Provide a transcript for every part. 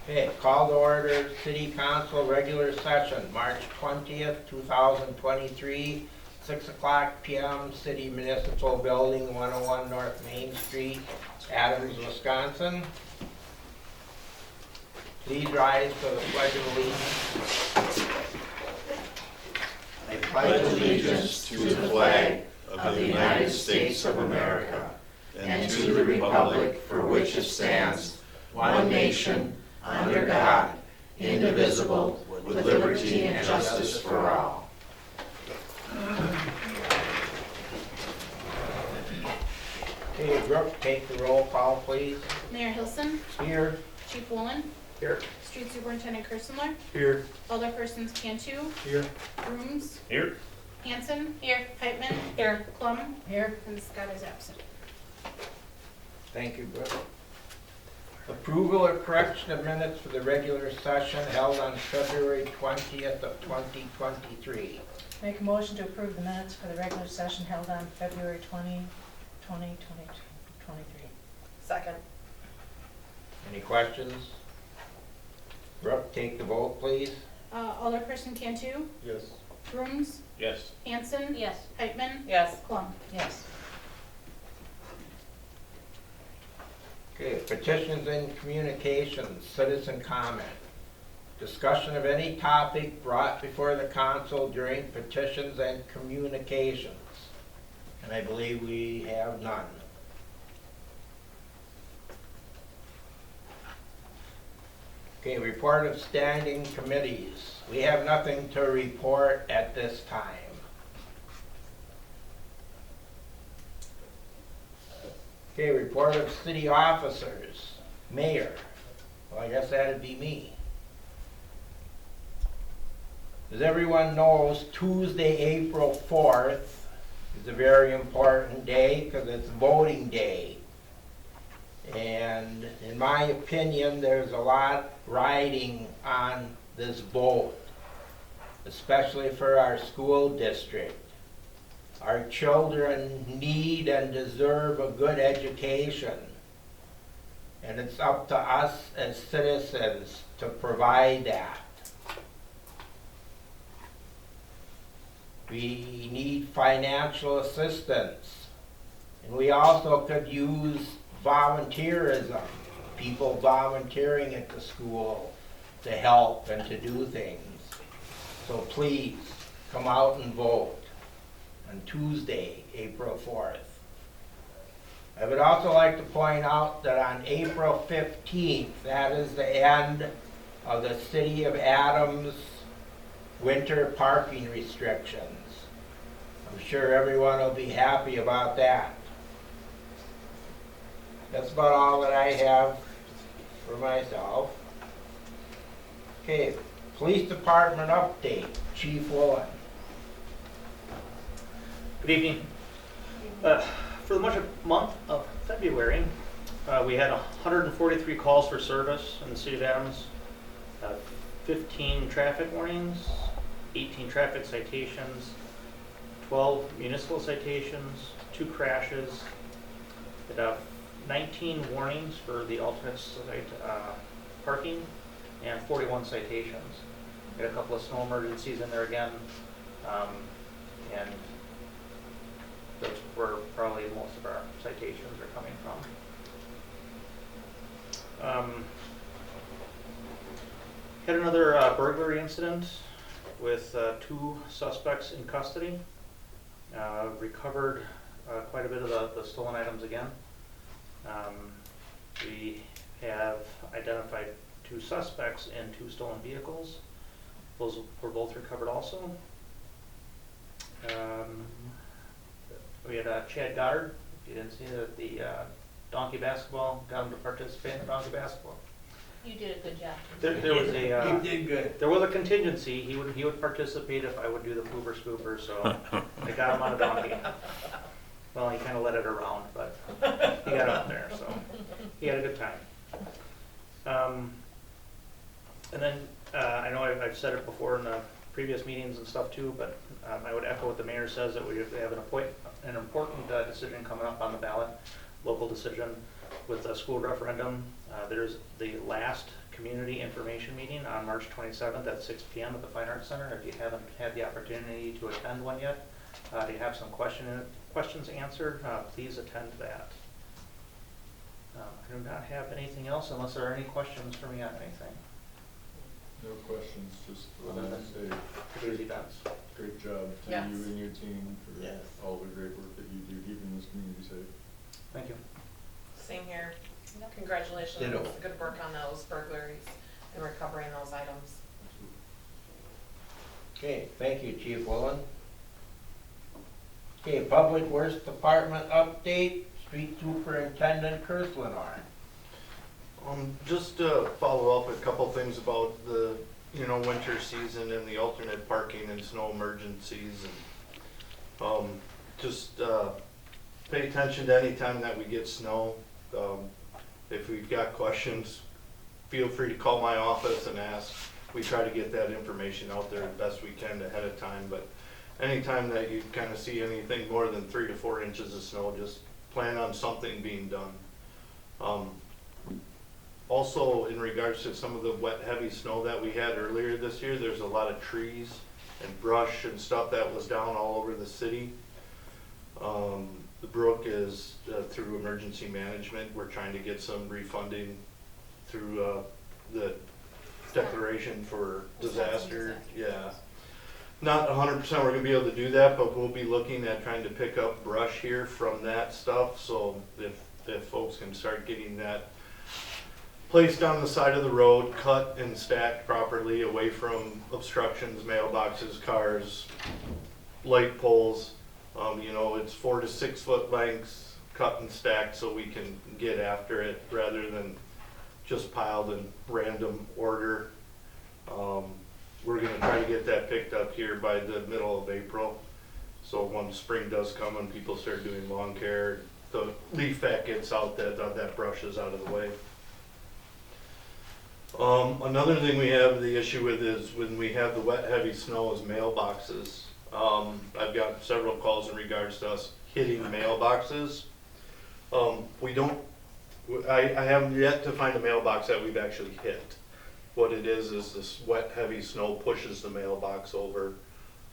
Okay, call to order City Council regular session, March 20th, 2023, 6 o'clock p.m., City Municipal Building, 101 North Main Street, Adams, Wisconsin. Please rise for the Pledge of Allegiance. I pledge allegiance to the flag of the United States of America and to the republic for which it stands, one nation, under God, indivisible, with liberty and justice for all. Okay, Brooke, take the roll call, please. Mayor Hilson, Here. Chief Woolen, Here. Street Superintendent Kirstenler, Here. Alderpersons Cantu, Here. Brooms, Here. Hanson, here, Pipeman, here, Plum, here, and Scott is absent. Thank you, Brooke. Approval or correction of minutes for the regular session held on February 20th of 2023. Make a motion to approve the minutes for the regular session held on February 20, 2023. Second. Any questions? Brooke, take the vote, please. Alderperson Cantu, Yes. Brooms, Yes. Hanson, Yes. Pipeman, Yes. Plum. Yes. Okay, petitions and communications, citizen comment. Discussion of any topic brought before the council during petitions and communications. And I believe we have none. Okay, report of standing committees. We have nothing to report at this time. Okay, report of city officers. Mayor. Well, I guess that'd be me. As everyone knows, Tuesday, April 4th is a very important day because it's voting day. And in my opinion, there's a lot riding on this vote, especially for our school district. Our children need and deserve a good education, and it's up to us as citizens to provide that. We need financial assistance, and we also could use volunteerism, people volunteering at the school to help and to do things. So please, come out and vote on Tuesday, April 4th. I would also like to point out that on April 15th, that is the end of the City of Adams winter parking restrictions. I'm sure everyone will be happy about that. That's about all that I have for myself. Okay, Police Department update, Chief Woolen. Good evening. For the month of February, we had 143 calls for service in the City of Adams, 15 traffic warnings, 18 traffic citations, 12 municipal citations, 2 crashes, 19 warnings for the alternate site parking, and 41 citations. We had a couple of snow emergencies in there again, and that's where probably most of our citations are coming from. Had another burglary incident with 2 suspects in custody. Recovered quite a bit of the stolen items again. We have identified 2 suspects and 2 stolen vehicles. Those were both recovered also. We had Chad Goddard. If you didn't see that, the donkey basketball, got him to participate in donkey basketball. You did a good job. There was a You did good. there was a contingency. He would participate if I would do the pooper scooper. So I got him on a donkey. Well, he kind of led it around, but he got up there, so he had a good time. And then I know I've said it before in the previous meetings and stuff too, but I would echo what the mayor says, that we have an important decision coming up on the ballot, local decision with the school referendum. There's the last community information meeting on March 27th at 6 p.m. at the Fine Arts Center. If you haven't had the opportunity to attend one yet, to have some questions answered, please attend that. I do not have anything else unless there are any questions for me on anything. No questions, just Other wanted than to say today's events. great job to Yes. you and your team for Yes. all the great work that you do keeping this community safe. Thank you. Same here. Congratulations. Ditto. Good work on those burglaries and recovering those items. Okay, thank you, Chief Willen. Okay, Public Works Department update, Street Superintendent Kerslenar. Just to follow up a couple things about the, winter season and the alternate parking and snow emergencies. And just pay attention to any time that we get snow. If we've got questions, feel free to call my office and ask. We try to get that information out there as best we can ahead of time, but anytime that you kind of see anything more than 3 to 4 inches of snow, just plan on something being done. Also, in regards to some of the wet, heavy snow that we had earlier this year, there's a lot of trees and brush and stuff that was down all over the city. The brook is, through emergency management, we're trying to get some refunding through the declaration for disaster. Yeah. Not 100% we're gonna be able to do that, but we'll be looking at trying to pick up brush here from that stuff. So if folks can start getting that placed on the side of the road, cut and stacked properly away from obstructions, mailboxes, cars, light poles. It's 4 to 6 foot lengths, cut and stacked so we can get after it rather than just piled in random order. We're gonna try to get that picked up here by the middle of April. So when spring does come and people start doing lawn care, the leaf vac gets out, that brush is out of the way. Another thing we have the issue with is when we have the wet, heavy snow is mailboxes. I've got several calls in regards to us hitting mailboxes. I have yet to find a mailbox that we've actually hit. What it is this wet, heavy snow pushes the mailbox over.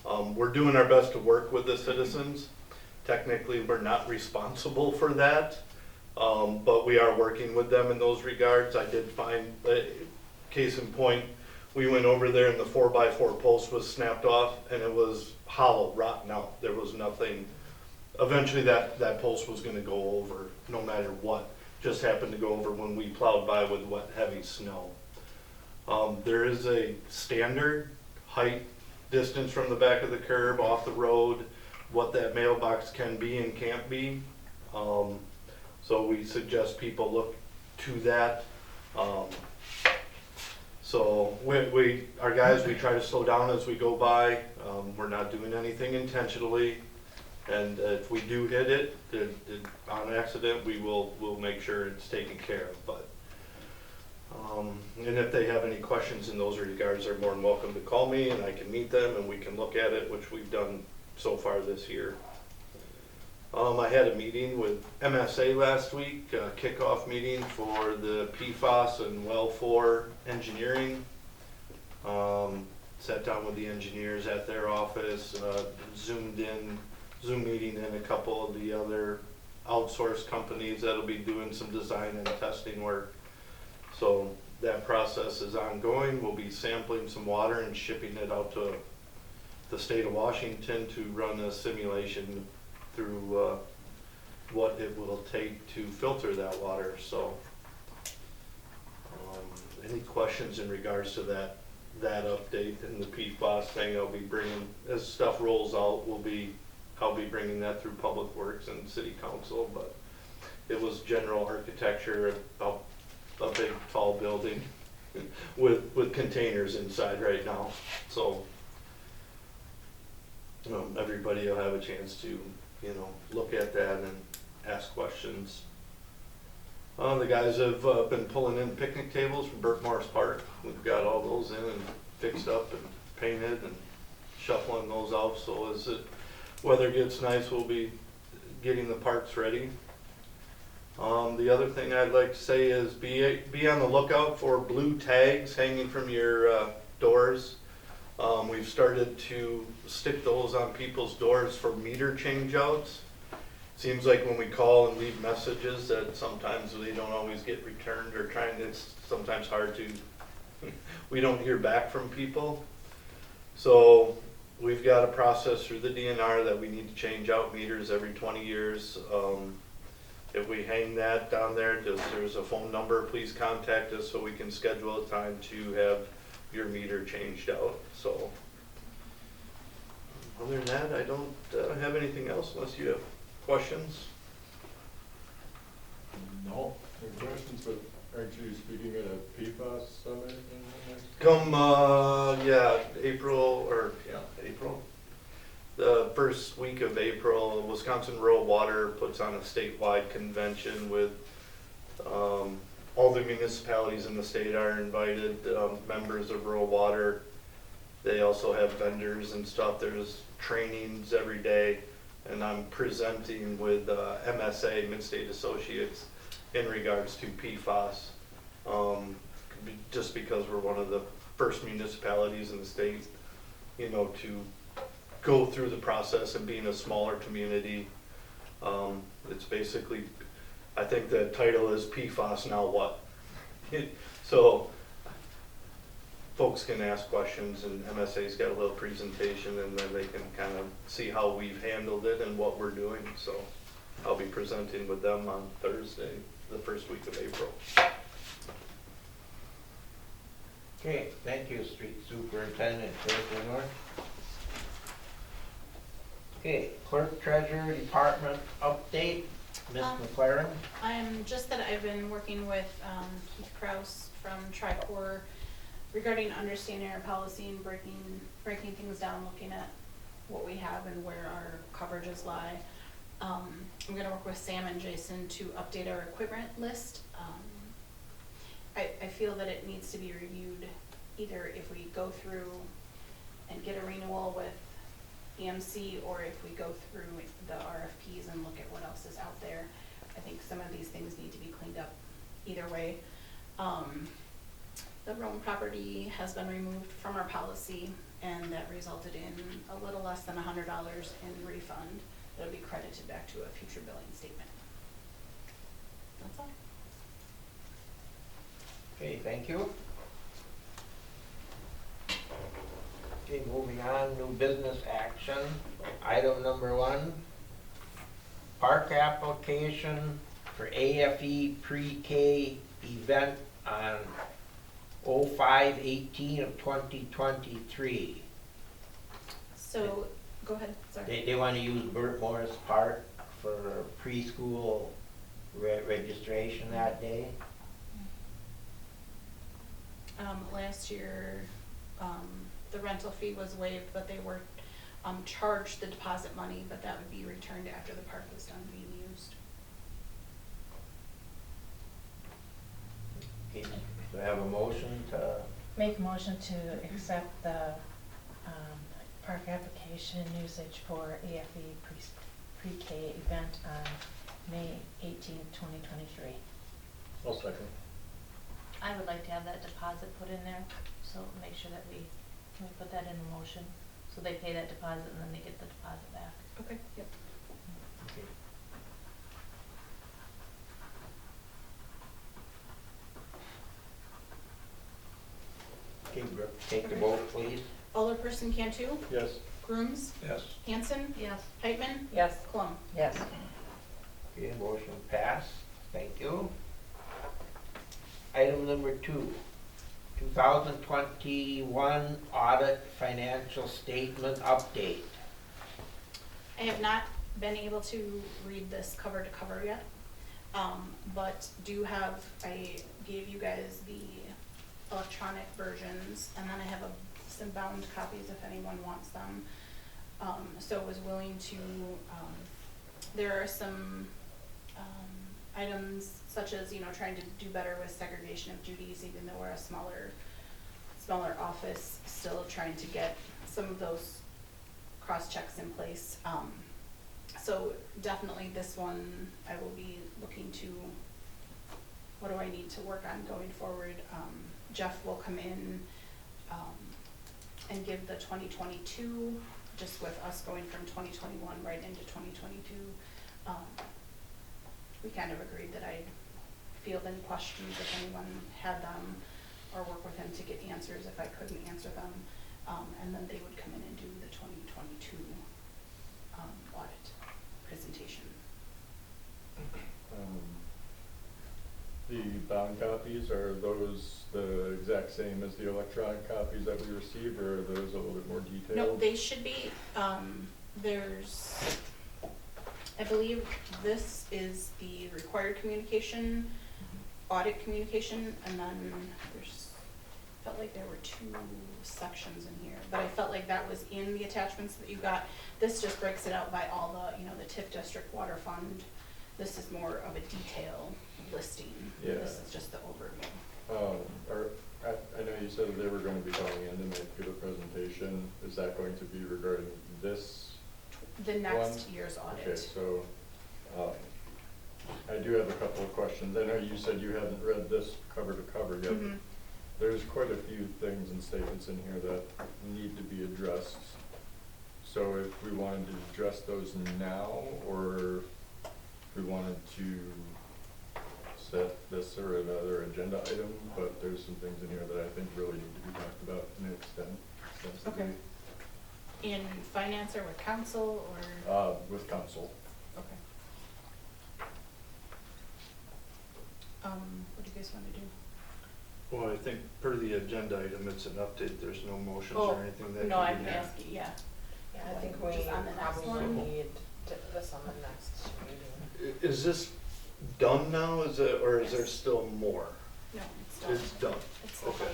We're doing our best to work with the citizens. Technically, we're not responsible for that, but we are working with them in those regards. I did find, case in point, we went over there and the 4x4 post was snapped off and it was hollow, rotten out. There was nothing. Eventually that post was gonna go over no matter what. Just happened to go over when we plowed by with wet, heavy snow. There is a standard height distance from the back of the curb off the road, what that mailbox can be and can't be. So we suggest people look to that. So our guys, we try to slow down as we go by. We're not doing anything intentionally. And if we do hit it on accident, we'll make sure it's taken care of. But and if they have any questions in those regards, they're more than welcome to call me and I can meet them and we can look at it, which we've done so far this year. I had a meeting with MSA last week, a kickoff meeting for the PFAS and Well 4 engineering. Sat down with the engineers at their office, Zoom meeting in a couple of the other outsourced companies that'll be doing some design and testing work. So that process is ongoing. We'll be sampling some water and shipping it out to the state of Washington to run a simulation through what it will take to filter that water. So any questions in regards to that update and the PFAS thing? I'll be bringing, as stuff rolls out, I'll be bringing that through Public Works and City Council. But it was general architecture, a big tall building with containers inside right now. So everybody will have a chance to look at that and ask questions. The guys have been pulling in picnic tables from Burt Morris Park. We've got all those in and fixed up and painted and shuffling those out. So as the weather gets nice, we'll be getting the parks ready. The other thing I'd like to say is be on the lookout for blue tags hanging from your doors. We've started to stick those on people's doors for meter changeouts. Seems like when we call and leave messages that sometimes they don't always get returned, or it's sometimes hard to, we don't hear back from people. So we've got a process through the DNR that we need to change out meters every 20 years. If we hang that down there, there's a phone number, please contact us so we can schedule a time to have your meter changed out. So other than that, I don't have anything else unless you have questions. No questions, but aren't you speaking at a PFAS summit in the next? Come, April. The first week of April, Wisconsin Rural Water puts on a statewide convention with all the municipalities in the state are invited, members of Rural Water. They also have vendors and stuff. There's trainings every day, and I'm presenting with MSA, Mid-State Associates, in regards to PFAS. Just because we're one of the first municipalities in the state, to go through the process, and being a smaller community, it's basically, I think the title is PFAS, now what? So folks can ask questions, and MSA's got a little presentation, and then they can kind of see how we've handled it and what we're doing. So I'll be presenting with them on Thursday, the first week of April. Okay, thank you, Street Superintendent Director North. Okay, Clerk Treasurer Department update, Ms. McLaren. Just that I've been working with Keith Kraus from Tricor regarding understanding our policy and breaking things down, looking at what we have and where our coverages lie. I'm gonna work with Sam and Jason to update our equipment list. I feel that it needs to be reviewed, either if we go through and get a renewal with EMC, or if we go through the RFPs and look at what else is out there. I think some of these things need to be cleaned up either way. The Rome property has been removed from our policy, and that resulted in a little less than $100 in refund that'll be credited back to a future billing statement. That's all. Okay, thank you. Okay, moving on, new business action. Item number 1, park application for AFE pre-K event on 05/18 of 2023. So, go ahead, sorry. They want to use Burt Morris Park for preschool registration that day. Last year, the rental fee was waived, but they were charged the deposit money, but that would be returned after the park was done being used. Okay, do I have a motion to, Make a motion to accept the park application usage for AFE pre-K event on May 18th, 2023. I'll second. I would like to have that deposit put in there, so make sure that can we put that in the motion? So they pay that deposit and then they get the deposit back. Okay, yep. okay. Okay, Brooke, take the vote, please. Alderperson Cantu, Yes. Grooms, Yes. Hanson, Yes. Heitman, Yes. Klum. Yes. Okay, motion passed. Thank you. Item number 2, 2021 audit financial statement update. I have not been able to read this cover to cover yet, but I gave you guys the electronic versions, and then I have some bound copies if anyone wants them. So was willing to, there are some items such as, trying to do better with segregation of duties, even though we're a smaller office, still trying to get some of those cross checks in place. So definitely this one, I will be looking to, what do I need to work on going forward? Jeff will come in, and give the 2022, just with us going from 2021 right into 2022. We kind of agreed that I'd field any questions if anyone had them, or work with him to get answers if I couldn't answer them. And then they would come in and do the 2022 audit presentation. The bound copies, are those the exact same as the electronic copies that we received, or are those a little bit more detailed? No, they should be, there's, I believe this is the required communication, audit communication, and then there's, felt like there were 2 sections in here, but I felt like that was in the attachments that you got. This just breaks it out by all the, you know, the TIF district water fund. This is more of a detail listing. Yeah. This is just the overview. I know you said that they were going to be going in and give a presentation. Is that going to be regarding this? The next one? year's audit. Okay, so I do have a couple of questions. I know you said you haven't read this cover to cover yet. Mhm. There's quite a few things and statements in here that need to be addressed. So if we wanted to address those now, or if we wanted to set this or another agenda item, but there's some things in here that I think really need to be talked about in extensively. Okay. In finance or with council or? With council. Okay. What do you guys want to do? Well, I think per the agenda item, it's an update, there's no motions Oh, or anything that no, can I'm be asking, yeah. Yeah, I think we Just on the next probably one? need this on the next meeting. Is this done now, is it, or is there still more? No, it's done. It's done, It's still okay. done.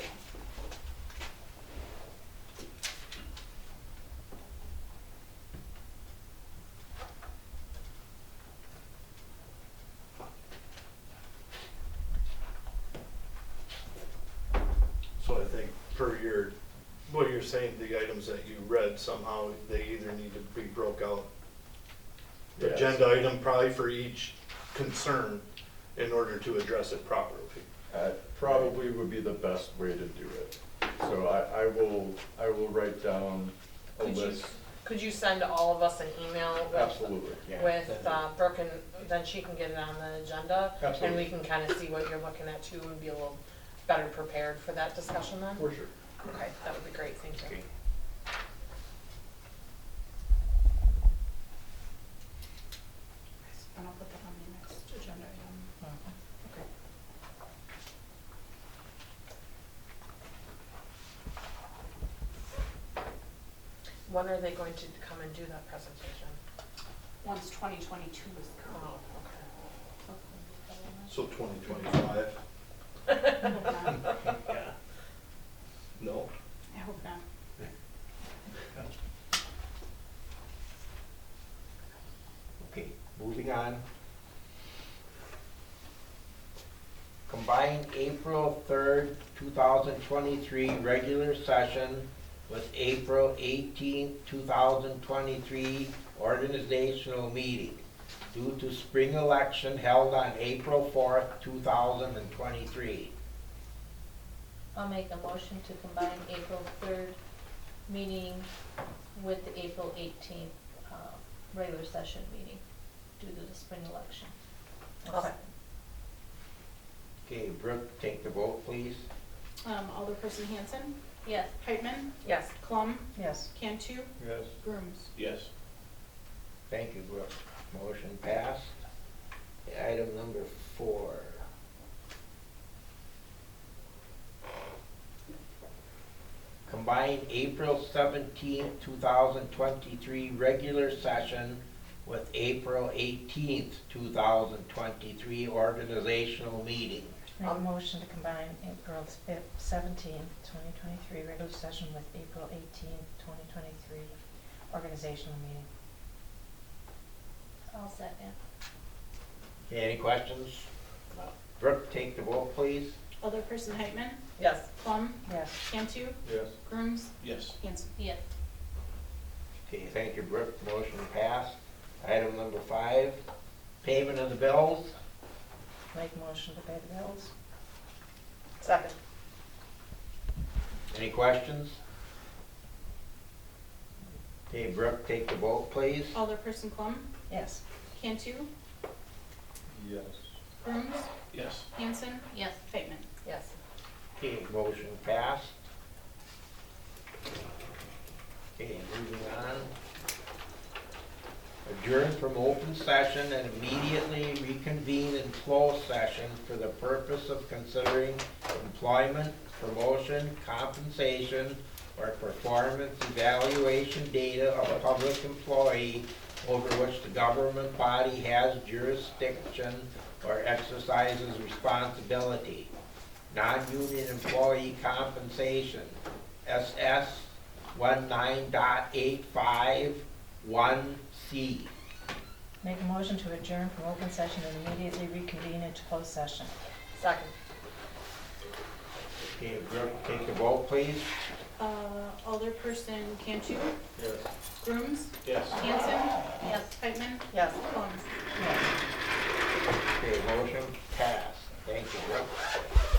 So I think per your, what you're saying, the items that you read, somehow they either need to be broke out. Yes. Agenda item probably for each concern in order to address it properly. Probably would be the best way to do it. So I will write down a Could you- list. Could you send all of us an email with, Absolutely. with Brooke, and then she can get it on the agenda? And Absolutely. we can kind of see what you're looking at too, and be a little better prepared for that discussion then? For sure. Okay, that would be great, thank you. Okay. And I'll put that on the next agenda item. Okay. When are they going to come and do that presentation? Once 2022 is Oh, complete. So 2025? I hope not. Yeah. No? I hope not. Okay, moving on. Combine April 3rd, 2023 regular session with April 18th, 2023 organizational meeting due to spring election held on April 4th, 2023. I'll make a motion to combine April 3rd meeting with the April 18th regular session meeting due to the spring election. Okay. Okay, Brooke, take the vote, please. Alderperson Hanson, Yes. Heitman, Yes. Klum, Yes. Cantu, Yes. Grooms. Yes. Thank you, Brooke. Motion passed. Item number 4. Combine April 17th, 2023 regular session with April 18th, 2023 organizational meeting. Make a motion to combine April 17, 2023 regular session with April 18, 2023 organizational meeting. I'll second. Okay, any questions? Brooke, take the vote, please. Alderperson Heitman, Yes. Klum, Yes. Cantu, Yes. Grooms, Yes. Hanson. Yes. Okay, thank you, Brooke. Motion passed. Item number 5, payment of the bills. Make motion to pay the bills. Second. Any questions? Okay, Brooke, take the vote, please. Alderperson Plum, Yes. Cantu, Yes. Grooms, Yes. Hanson, Yes. Pittman. Yes. Okay, motion passed. Okay, moving on. Adjourn from open session and immediately reconvene in closed session for the purpose of considering employment, promotion, compensation, or performance evaluation data of a public employee over which the government body has jurisdiction or exercises responsibility. Non-union employee compensation, SS 19.851C. Make a motion to adjourn from open session and immediately reconvene into closed session. Second. Okay, Brooke, take the vote, please. Alderperson Cantu, Yes. Grooms, Yes. Hanson, Yes. Pittman, Yes. Plum. Yes. Okay, motion passed. Thank you, Brooke.